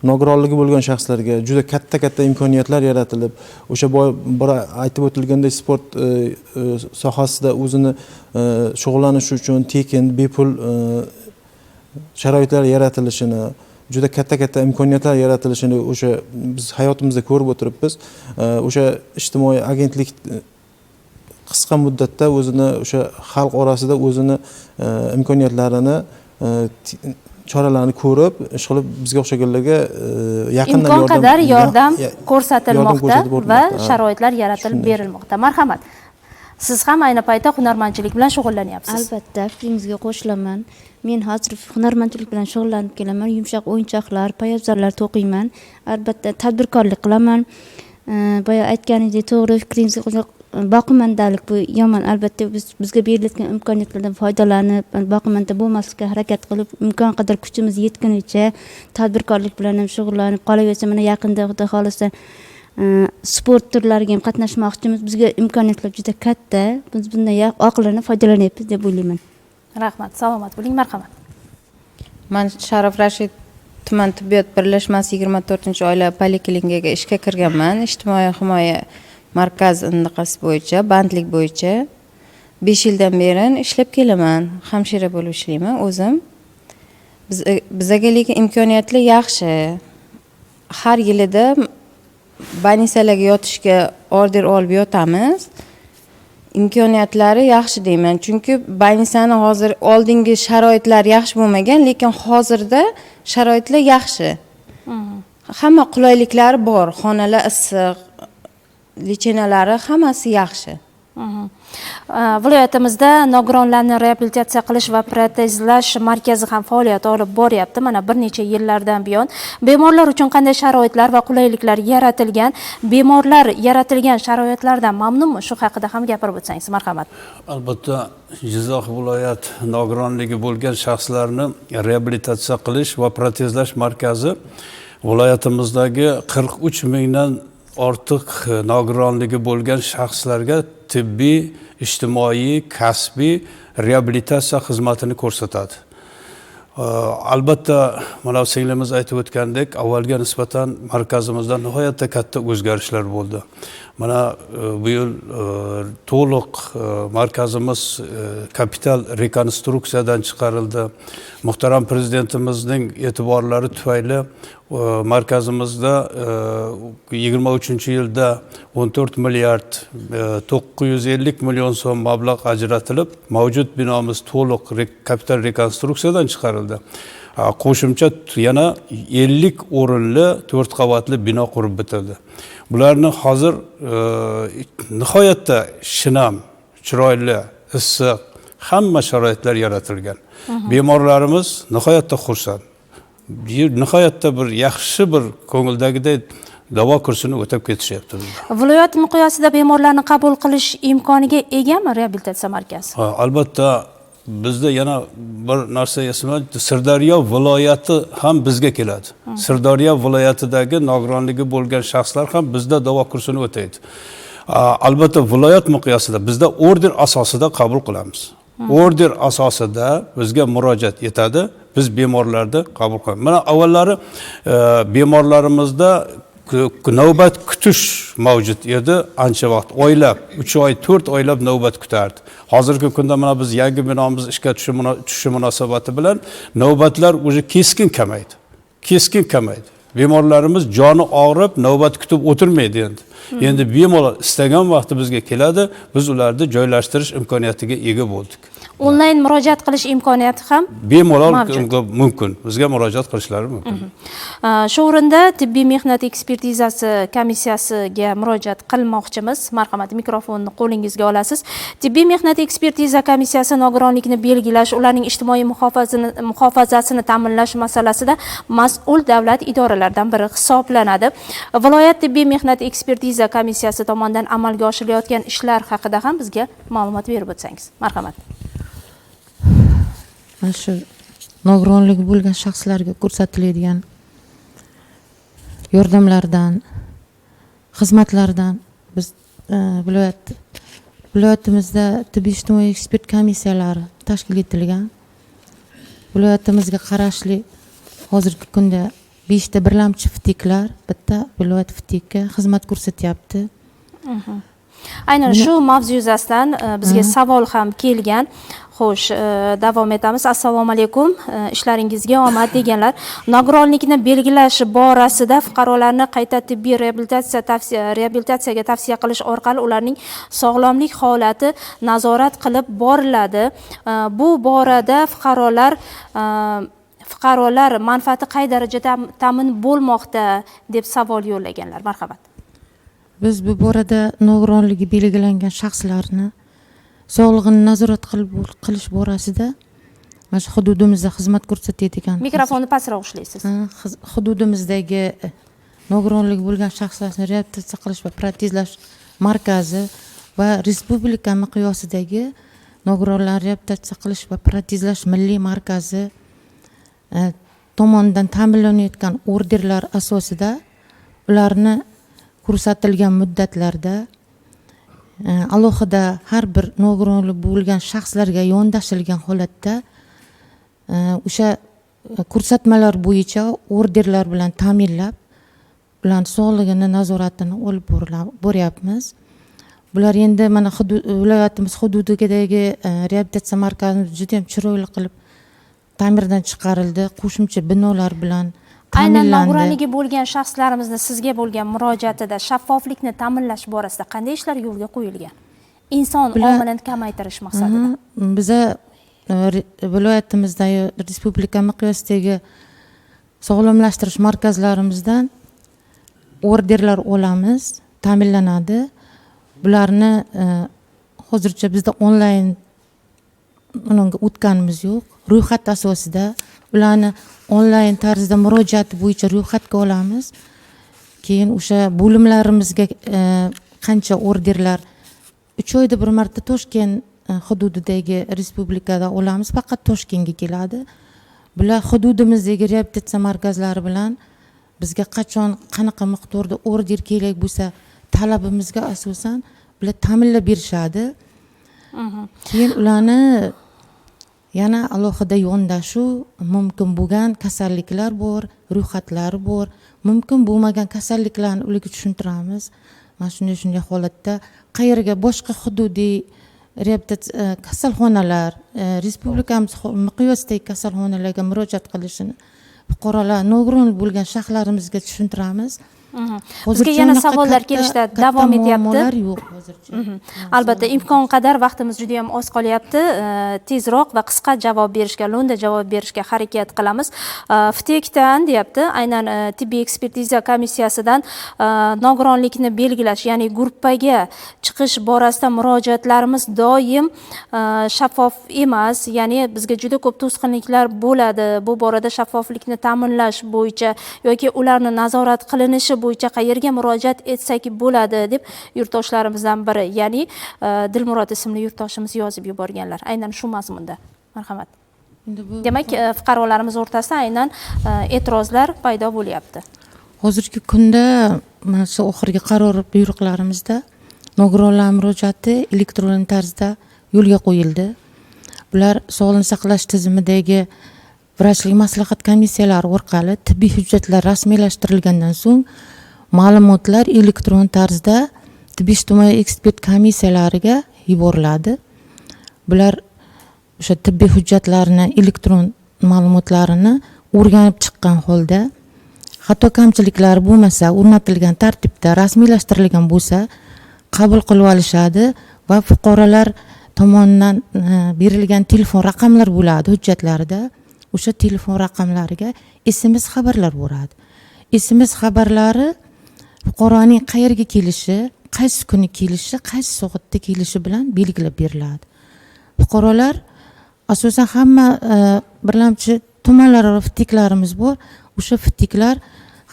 nogironligi bo'lgan shaxslarga juda katta imkoniyatlar yaratilib, o'sha bir aytib o'tilgandek sport sohasida o'zini shug'ullanish uchun tekin, bepul sharoitlar yaratilishini, juda katta imkoniyatlar yaratilishini o'sha biz hayotimizda ko'rib o'tiribmiz. O'sha ijtimoiy agentlik qisqa muddatda o'zini o'sha xalq orasida o'zini imkoniyatlarini, choralarini ko'rib, ish qilib bizga o'xshaganlarga yaqindan imkon qadar yordam ko'rsatilmoqda va sharoitlar yaratib berilmoqda. Marhamat. Siz ham ayni paytda hunarmandchilik bilan shug'ullanyapsiz. Albatta, fikringizga qo'shilaman. Men hozir hunarmandchilik bilan shug'ullanib kelaman. Yumshoq o'yinchoqlar, poyabzallar to'qiyman. Albatta, tadbirkorlik qilaman. Boya aytganingizdek, to'g'ri, fikringizga qo'shilib boqimandalik bu yomon. Albatta bizga berilgan imkoniyatlardan foydalanib, boqimanda bo'lmaslikka harakat qilib, imkon qadar kuchimiz yetgunicha tadbirkorlik bilan ham shug'ullanib qolaversa, mana yaqinda xudo xolisa sport turlariga ham qatnashmoqchimiz. Bizga imkoniyatlar juda katta. Biz bundan oqilona foydalanyapmiz deb o'ylayman. Rahmat, salomat bo'ling, marhamat. Men Sharof Rashid tuman tibbiyot birlashmasi 24-oila poliklinikaga ishga kirganman. Ijtimoiy himoya markaz indaqasi bo'yicha, bandlik bo'yicha 5 yildan beri ishlab kelaman. Hamshira bo'lib ishlayman o'zim. Bizga lekin imkoniyatlar yaxshi. Har yilida больницаlarga yotishga order olib yotamiz. Imkoniyatlari yaxshi deyman. Chunki больницani hozir oldingi sharoitlar yaxshi bo'lmagan, lekin hozirda sharoitlar yaxshi. Hamma qulayliklari bor. Xonalar issiq, lichenalari hammasi yaxshi. Viloyatimizda nogironlarni reabilitatsiya qilish va protezlash markazi ham faoliyat olib boryapti. Mana bir necha yillardan buyon bemorlar uchun qanday sharoitlar va qulayliklar yaratilgan, bemorlar yaratilgan sharoitlardan mamnunmi? Shu haqida ham gapirib o'tsangiz, marhamat. Albatta, Jizzax viloyat nogironligi bo'lgan shaxslarni reabilitatsiya qilish va protezlash markazi viloyatimizdagi 43 mingdan ortiq nogironligi bo'lgan shaxslarga tibbiy, ijtimoiy, kasbiy reabilitatsiya xizmatini ko'rsatadi. Albatta, mana singlimiz aytib o'tgandek, avvalga nisbatan markazimizda nihoyatda katta o'zgarishlar bo'ldi. Mana bu yil to'liq markazimiz kapital rekonstruksiyadan chiqarildi. Muhtaram prezidentimizning e'tiborlari tufayli markazimizda 23-yilda 14 milliard 950 million so'm mablag' ajratilib, mavjud binomiz to'liq kapital rekonstruksiyadan chiqarildi. Qo'shimcha yana 50 o'rinli 4 qavatli bino qurib bitildi. Bularni hozir nihoyatda shinam, chiroyli, issiq, hamma sharoitlar yaratilgan. Bemorlarimiz nihoyatda xursand. Nihoyatda bir yaxshi bir ko'ngildagidek davo kursini o'tab ketishyapti. Viloyat miqyosida bemorlarni qabul qilish imkoniga egami reabilitatsiya markazi? Albatta, bizda yana bir narsa esimda, Sirdaryo viloyati ham bizga keladi. Sirdaryo viloyatidagi nogironligi bo'lgan shaxslar ham bizda davo kursini o'taydi. Albatta, viloyat miqyosida bizda order asosida qabul qilamiz. Order asosida bizga murojaat etadi, biz bemorlarni qabul qilamiz. Mana avvallari bemorlarimizda navbat kutish mavjud edi, ancha vaqt, oylab, 3 oy, 4 oylab navbat kutardi. Hozirgi kunda mana biz yangi binomiz ishga tushishi munosabati bilan navbatlar o'zi keskin kamaydi. Keskin kamaydi. Bemorlarimiz joni og'rib, navbat kutib o'tirmaydi endi. Endi bemorlar istagan vaqti bizga keladi, biz ularni joylashtirish imkoniyatiga ega bo'ldik. Onlayn murojaat qilish imkoniyati ham bemalol mumkin. Bizga murojaat qilishlari mumkin. Shu o'rinda tibbiy mehnat ekspertizasi komissiyasiga murojaat qilmoqchimiz. Marhamat, mikrofonni qo'lingizga olasiz. Tibbiy mehnat ekspertiza komissiyasi nogironlikni belgilash, ularning ijtimoiy muhofazasini ta'minlash masalasida mas'ul davlat idoralaridan biri hisoblanadi. Viloyat tibbiy mehnat ekspertiza komissiyasi tomonidan amalga oshirilayotgan ishlar haqida ham bizga ma'lumot berib o'tsangiz. Marhamat. Mana shu nogironligi bo'lgan shaxslarga ko'rsatiladigan yordamlardan, xizmatlardan biz viloyatimizda tibbiy ijtimoiy ekspert komissiyalari tashkil etilgan. Viloyatimizga qarashli hozirgi kunda 5 ta birlamchi FTIKlar, bitta viloyat FTIKka xizmat ko'rsatyapti. Aynan shu mavzu yuzasidan bizga savol ham kelgan. Xo'sh, davom etamiz. Assalomu alaykum. Ishlaringizga omad deganlar. Nogironlikni belgilash borasida fuqarolarni qayta tibbiy reabilitatsiyaga tavsiya qilish orqali ularning sog'lomlik holati nazorat qilib boriladi. Bu borada fuqarolar manfaati qay darajada ta'min bo'lmoqda deb savol yo'llaganlar. Marhamat. Biz bu borada nogironligi belgilangan shaxslarni sog'lig'ini nazorat qilish borasida mana shu hududimizda xizmat ko'rsatadigan. Mikrofonni pastroq ushlaysiz. Hududimizdagi nogironligi bo'lgan shaxslarni reabilitatsiya qilish va protezlash markazi va respublika miqyosidagi nogironlarni reabilitatsiya qilish va protezlash milliy markazi tomonidan ta'minlanayotgan orderlar asosida ularni ko'rsatilgan muddatlarda alohida har bir nogironlik bo'lgan shaxslarga yondashilgan holatda o'sha ko'rsatmalar bo'yicha orderlar bilan ta'minlab, ularning sog'lig'ini nazoratini olib boryapmiz. Bular endi mana viloyatimiz hududidagi reabilitatsiya markazimiz juda ham chiroyli qilib ta'mirdan chiqarildi, qo'shimcha binolar bilan aynan nogironligi bo'lgan shaxslarimizni sizga bo'lgan murojaatida shaffoflikni ta'minlash borasida qanday ishlar yo'lga qo'yilgan? Inson omilini kamaytirish maqsadida. Biza viloyatimizdagi respublika miqyosidagi sog'lomlashtirish markazlarimizdan orderlar olamiz, ta'minlanadi. Bularni hozircha bizda onlayn unga o'tganimiz yo'q. Ro'yxat asosida ularni onlayn tarzda murojaati bo'yicha ro'yxatga olamiz. Keyin o'sha bo'limlarimizga qancha orderlar 3 oyda bir marta Toshkent hududidagi respublikada olamiz, faqat Toshkentga keladi. Bular hududimizdagi reabilitatsiya markazlari bilan bizga qachon qanaqa miqdorda order kerak bo'lsa, talabimizga asosan bular ta'minlab berishadi. Keyin ularni yana alohida yondashuv, mumkin bo'lgan kasalliklar bor, ro'yxatlari bor, mumkin bo'lmagan kasalliklarni ularga tushuntiramiz. Mana shunday holatda qayerga boshqa hududiy reabilitatsiya kasalxonalar, respublikamiz miqyosidagi kasalxonalarga murojaat qilishini fuqarolar nogiron bo'lgan shaxslarimizga tushuntiramiz. Bizga yana savollar kelishda davom etyapti. Albatta imkon qadar vaqtimiz juda ham oz qolyapti. Tezroq va qisqa javob berishga, lo'nda javob berishga harakat qilamiz. FTEKdan deyapti, aynan tibbiy ekspertiza komissiyasidan nogironlikni belgilash, ya'ni gruppaga chiqish borasida murojaatlarimiz doim shaffof emas, ya'ni bizga juda ko'p to'sqinliklar bo'ladi. Bu borada shaffoflikni ta'minlash bo'yicha yoki ularni nazorat qilinishi bo'yicha qayerga murojaat etsak bo'ladi deb yurtdoshlarimizdan biri, ya'ni Dilmurod ismli yurtdoshimiz yozib yuborganlar. Aynan shu mazmunda. Marhamat. Demak, fuqarolarimiz o'rtasida aynan e'tirozlar paydo bo'lyapti. Hozirgi kunda mana shu oxirgi qaror buyruqlarimizda nogironlar murojaati elektron tarzda yo'lga qo'yildi. Bular sog'liqni saqlash tizimidagi vrachlik maslahat komissiyalari orqali tibbiy hujjatlar rasmiylashtirilgandan so'ng ma'lumotlar elektron tarzda tibbiy ijtimoiy ekspert komissiyalariga yuboriladi. Bular o'sha tibbiy hujjatlarni elektron ma'lumotlarini o'rganib chiqqan holda xato kamchiliklar bo'lmasa, o'rnatilgan tartibda rasmiylashtirilgan bo'lsa, qabul qilib olishadi va fuqarolar tomonidan berilgan telefon raqamlar bo'ladi hujjatlarida. O'sha telefon raqamlariga SMS xabarlar boradi. SMS xabarlari fuqaroning qayerga kelishi, qaysi kuni kelishi, qaysi soatda kelishi bilan belgilab beriladi. Fuqarolar asosan hamma birlamchi tumanlararo FTEKlarimiz bor. O'sha FTEKlar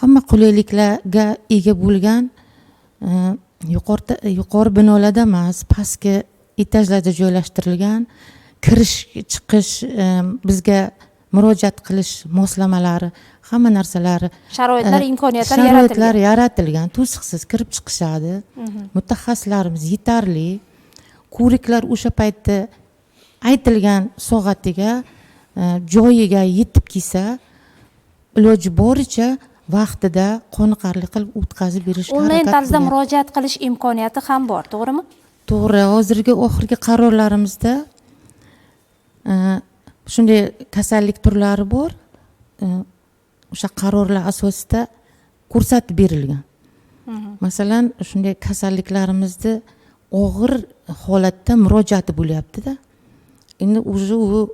hamma qulayliklarga ega bo'lgan yuqori binolarda emas, pastki etajlarda joylashtirilgan, kirish chiqish bizga murojaat qilish moslamalari, hamma narsalari, sharoitlar, imkoniyatlar yaratilgan, to'siqsiz kirib chiqishadi. Mutaxassislarimiz yetarli. Ko'riklar o'sha paytda aytilgan soatiga, joyiga yetib kelsa, iloji boricha vaqtida qoniqarli qilib o'tkazib berishga harakat onlayn tarzda murojaat qilish imkoniyati ham bor, to'g'rimi? To'g'ri. Hozirgi oxirgi qarorlarimizda shunday kasallik turlari bor. O'sha qarorlar asosida ko'rsatib berilgan. Masalan, shunday kasalliklarimizni og'ir holatda murojaati bo'lyapti-da. Endi u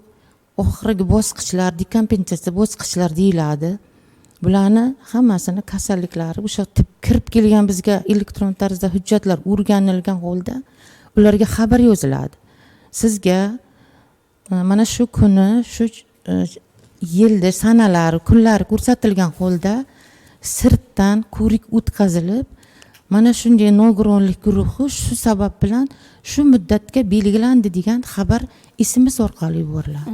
oxirgi bosqichlar, dekompensatsiya bosqichlar deyiladi. Bularni hammasini kasalliklari o'sha kirib kelgan bizga elektron tarzda hujjatlar o'rganilgan holda ularga xabar yoziladi. Sizga mana shu kuni, shu yilda sanalari, kunlari ko'rsatilgan holda sirtdan ko'rik o'tkazilib, mana shunday nogironlik guruhi shu sabab bilan shu muddatga belgilandi degan xabar SMS orqali yuboriladi.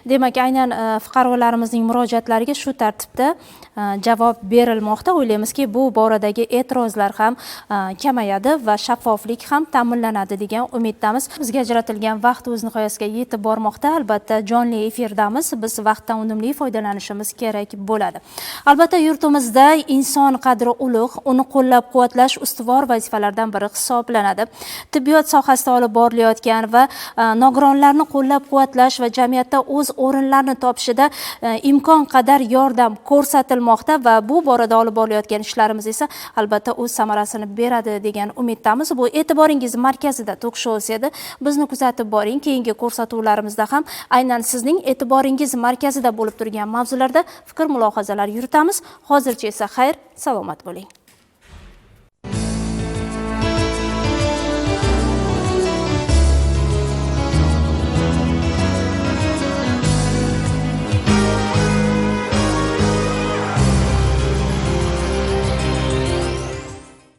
Demak, aynan fuqarolarimizning murojaatlariga shu tartibda javob berilmoqda. O'ylaymizki, bu boradagi e'tirozlar ham kamayadi va shaffoflik ham ta'minlanadi degan umiddamiz. Bizga ajratilgan vaqt o'z nihoyasiga yetib bormoqda. Albatta, jonli efirdamiz. Biz vaqtdan unumli foydalanishimiz kerak bo'ladi. Albatta, yurtimizda inson qadri ulug', uni qo'llab-quvvatlash ustuvor vazifalardan biri hisoblanadi. Tibbiyot sohasida olib borilayotgan va nogironlarni qo'llab-quvvatlash va jamiyatda o'z o'rinlarini topishida imkon qadar yordam ko'rsatilmoqda va bu borada olib borilayotgan ishlarimiz esa albatta o'z samarasini beradi degan umiddamiz. Bu e'tiboringiz markazida tok-show edi. Bizni kuzatib boring. Keyingi ko'rsatuvlarimizda ham aynan sizning e'tiboringiz markazida bo'lib turgan mavzularda fikr mulohazalar yuritamiz. Hozircha esa xayr, salomat bo'ling.